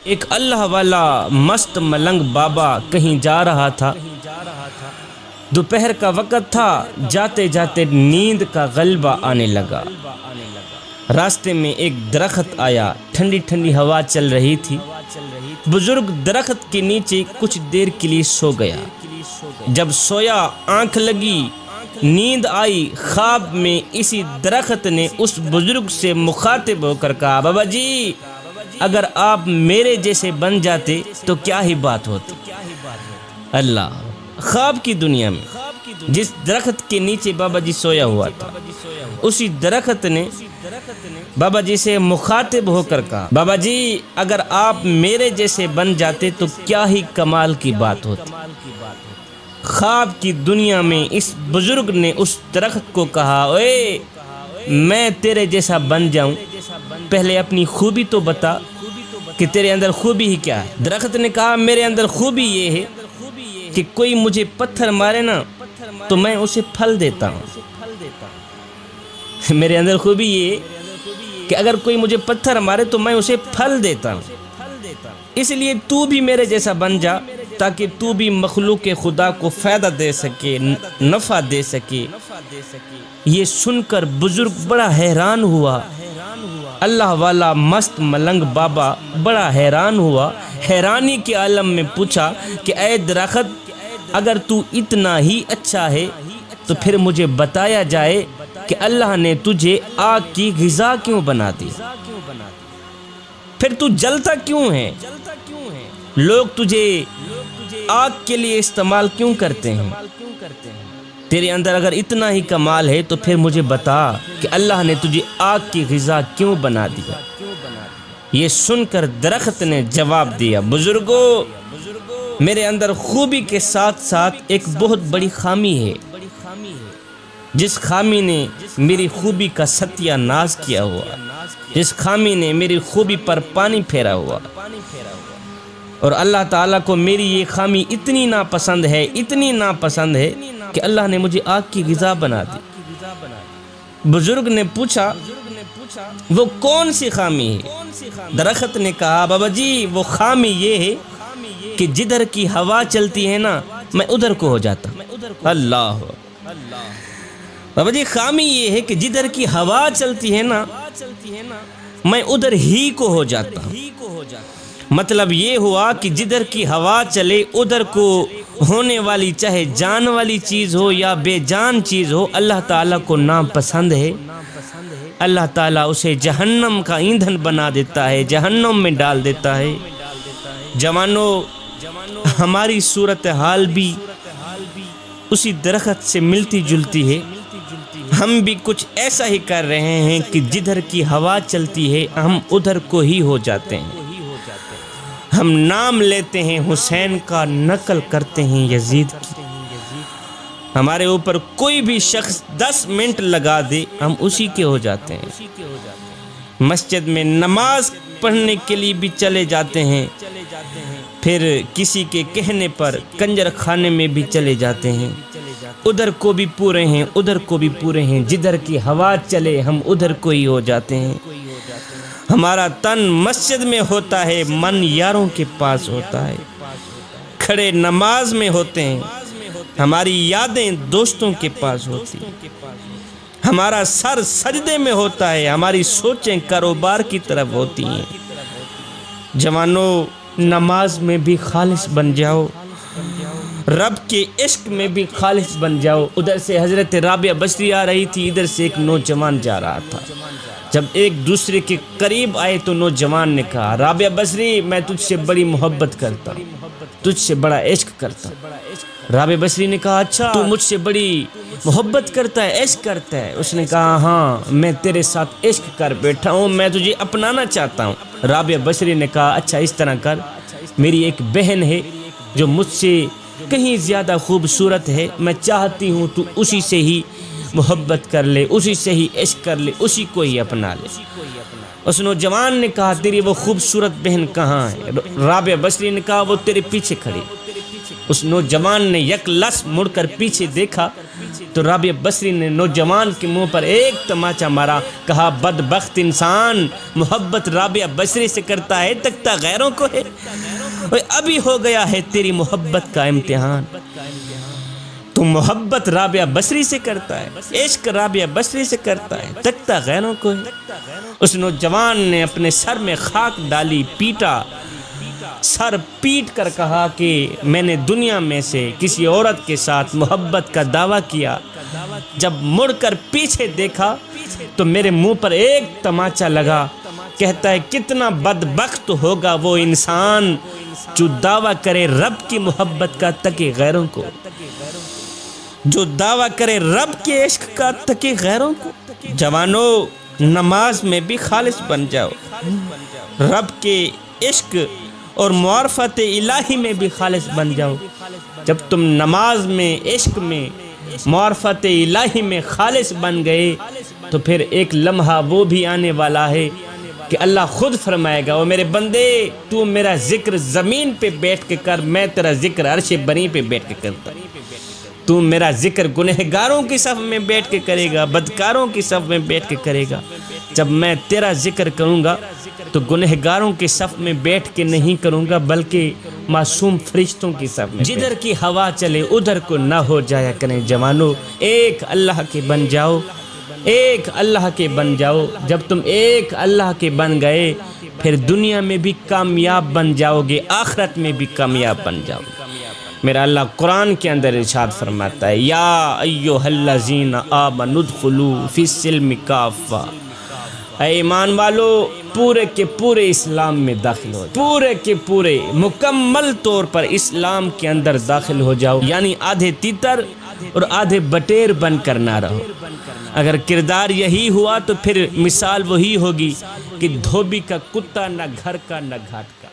ایک اللہ والا مست ملنگ بابا کہیں جا رہا تھا۔ دوپہر کا وقت تھا، جاتے جاتے نیند کا غلبہ آنے لگا۔ راستے میں ایک درخت آیا، ٹھنڈی ٹھنڈی ہوا چل رہی تھی۔ بزرگ درخت کے نیچے کچھ دیر کے لیے سو گیا۔ جب سویا، آنکھ لگی، نیند آئی، خواب میں اسی درخت نے اس بزرگ سے مخاطب ہو کر کہا، بابا جی اگر آپ میرے جیسے بن جاتے تو کیا ہی بات ہوتی۔ اللہ، خواب کی دنیا میں جس درخت کے نیچے بابا جی سویا ہوا تھا، اسی درخت نے بابا جی سے مخاطب ہو کر کہا، بابا جی اگر آپ میرے جیسے بن جاتے تو کیا ہی کمال کی بات ہوتی۔ خواب کی دنیا میں اس بزرگ نے اس درخت کو کہا، اوے میں تیرے جیسا بن جاؤں، پہلے اپنی خوبی تو بتا کہ تیرے اندر خوبی ہی کیا ہے۔ درخت نے کہا، میرے اندر خوبی یہ ہے کہ کوئی مجھے پتھر مارے نا تو میں اسے پھل دیتا ہوں۔ میرے اندر خوبی یہ ہے کہ اگر کوئی مجھے پتھر مارے تو میں اسے پھل دیتا ہوں، اس لیے تو بھی میرے جیسا بن جا تاکہ تو بھی مخلوق خدا کو فائدہ دے سکے، نفع دے سکے۔ یہ سن کر بزرگ بڑا حیران ہوا۔ اللہ والا مست ملنگ بابا بڑا حیران ہوا، حیرانی کے عالم میں پوچھا کہ اے درخت، اگر تو اتنا ہی اچھا ہے تو پھر مجھے بتایا جائے کہ اللہ نے تجھے آگ کی غذا کیوں بنا دی، پھر تو جلتا کیوں ہے، لوگ تجھے آگ کے لیے استعمال کیوں کرتے ہیں؟ تیرے اندر اگر اتنا ہی کمال ہے تو پھر مجھے بتا کہ اللہ نے تجھے آگ کی غذا کیوں بنا دیا۔ یہ سن کر درخت نے جواب دیا، بزرگو میرے اندر خوبی کے ساتھ ساتھ ایک بہت بڑی خامی ہے، جس خامی نے میری خوبی کا ستیہ ناز کیا ہوا، جس خامی نے میری خوبی پر پانی پھیرا ہوا، اور اللہ تعالیٰ کو میری یہ خامی اتنی ناپسند ہے، اتنی ناپسند ہے کہ اللہ نے مجھے آگ کی غذا بنا دی۔ بزرگ نے پوچھا، وہ کون سی خامی ہے؟ درخت نے کہا، بابا جی وہ خامی یہ ہے کہ جدھر کی ہوا چلتی ہے نا میں ادھر کو ہو جاتا ہوں۔ اللہ، بابا جی خامی یہ ہے کہ جدھر کی ہوا چلتی ہے نا میں ادھر ہی کو ہو جاتا ہوں۔ مطلب یہ ہوا کہ جدھر کی ہوا چلے ادھر کو ہونے والی، چاہے جان والی چیز ہو یا بے جان چیز ہو، اللہ تعالیٰ کو ناپسند ہے۔ اللہ تعالیٰ اسے جہنم کا ایندھن بنا دیتا ہے، جہنم میں ڈال دیتا ہے۔ جوانوں، ہماری صورتحال بھی اسی درخت سے ملتی جلتی ہے۔ ہم بھی کچھ ایسا ہی کر رہے ہیں کہ جدھر کی ہوا چلتی ہے ہم ادھر کو ہی ہو جاتے ہیں۔ ہم نام لیتے ہیں حسین کا، نقل کرتے ہیں یزید کی۔ ہمارے اوپر کوئی بھی شخص 10 منٹ لگا دے ہم اسی کے ہو جاتے ہیں۔ مسجد میں نماز پڑھنے کے لیے بھی چلے جاتے ہیں، پھر کسی کے کہنے پر کنجر خانے میں بھی چلے جاتے ہیں۔ ادھر کو بھی پورے ہیں، ادھر کو بھی پورے ہیں، جدھر کی ہوا چلے ہم ادھر کو ہی ہو جاتے ہیں۔ ہمارا تن مسجد میں ہوتا ہے، من یاروں کے پاس ہوتا ہے، کھڑے نماز میں ہوتے ہیں، ہماری یادیں دوستوں کے پاس ہوتی ہیں، ہمارا سر سجدے میں ہوتا ہے، ہماری سوچیں کاروبار کی طرف ہوتی ہیں۔ جوانوں، نماز میں بھی خالص بن جاؤ، رب کے عشق میں بھی خالص بن جاؤ۔ ادھر سے حضرت رابعہ بصری آ رہی تھی، ادھر سے ایک نوجوان جا رہا تھا۔ جب ایک دوسرے کے قریب آئے تو نوجوان نے کہا، رابعہ بصری میں تجھ سے بڑی محبت کرتا ہوں، تجھ سے بڑا عشق کرتا ہوں۔ رابعہ بصری نے کہا، اچھا تو مجھ سے بڑی محبت کرتا ہے، عشق کرتا ہے؟ اس نے کہا، ہاں میں تیرے ساتھ عشق کر بیٹھا ہوں، میں تجھے اپنانا چاہتا ہوں۔ رابعہ بصری نے کہا، اچھا اس طرح کر، میری ایک بہن ہے جو مجھ سے کہیں زیادہ خوبصورت ہے، میں چاہتی ہوں تو اسی سے ہی محبت کر لے، اسی سے ہی عشق کر لے، اسی کو ہی اپنا لے۔ اس نوجوان نے کہا، تیری وہ خوبصورت بہن کہاں ہے؟ رابعہ بصری نے کہا، وہ تیرے پیچھے کھڑی۔ اس نوجوان نے یک لس مڑ کر پیچھے دیکھا تو رابعہ بصری نے نوجوان کے منہ پر ایک تماچا مارا، کہا بدبخت انسان، محبت رابعہ بصری سے کرتا ہے، تکتا غیروں کو ہے۔ ابھی ہو گیا ہے تیری محبت کا امتحان، تو محبت رابعہ بصری سے کرتا ہے، عشق رابعہ بصری سے کرتا ہے، تکتا غیروں کو ہے۔ اس نوجوان نے اپنے سر میں خاک ڈالی، پیٹا، سر پیٹ کر کہا کہ میں نے دنیا میں سے کسی عورت کے ساتھ محبت کا دعویٰ کیا، جب مڑ کر پیچھے دیکھا تو میرے منہ پر ایک تماچا لگا۔ کہتا ہے کتنا بدبخت ہوگا وہ انسان جو دعویٰ کرے رب کی محبت کا تکے غیروں کو، جو دعویٰ کرے رب کے عشق کا تکے غیروں کو۔ جوانو، نماز میں بھی خالص بن جاؤ، رب کے عشق اور معرفت الہی میں بھی خالص بن جاؤ۔ جب تم نماز میں، عشق میں، معرفت الہی میں خالص بن گئے تو پھر ایک لمحہ وہ بھی آنے والا ہے کہ اللہ خود فرمائے گا، او میرے بندے تو میرا ذکر زمین پہ بیٹھ کے کر، میں تیرا ذکر عرش بری پہ بیٹھ کے کرتا ہوں۔ تو میرا ذکر گنہگاروں کی صف میں بیٹھ کے کرے گا، بدکاروں کی صف میں بیٹھ کے کرے گا۔ جب میں تیرا ذکر کروں گا تو گنہگاروں کے صف میں بیٹھ کے نہیں کروں گا، بلکہ معصوم فرشتوں کی صف میں۔ جدھر کی ہوا چلے ادھر کو نہ ہو جایا کریں جوانو، ایک اللہ کے بن جاؤ، ایک اللہ کے بن جاؤ۔ جب تم ایک اللہ کے بن گئے پھر دنیا میں بھی کامیاب بن جاؤ گے، آخرت میں بھی کامیاب بن جاؤ گے۔ میرا اللہ قرآن کے اندر ارشاد فرماتا ہے، یا ایھا الذین آمنوا ادخلوا فی السلم کافہ، اے ایمان والو پورے کے پورے اسلام میں داخل ہو، پورے کے پورے مکمل طور پر اسلام کے اندر داخل ہو جاؤ، یعنی آدھے تیتر اور آدھے بٹیر بن کر نہ رہو۔ اگر کردار یہی ہوا تو پھر مثال وہی ہوگی کہ دھوبی کا کتا، نہ گھر کا نہ گھاٹ کا۔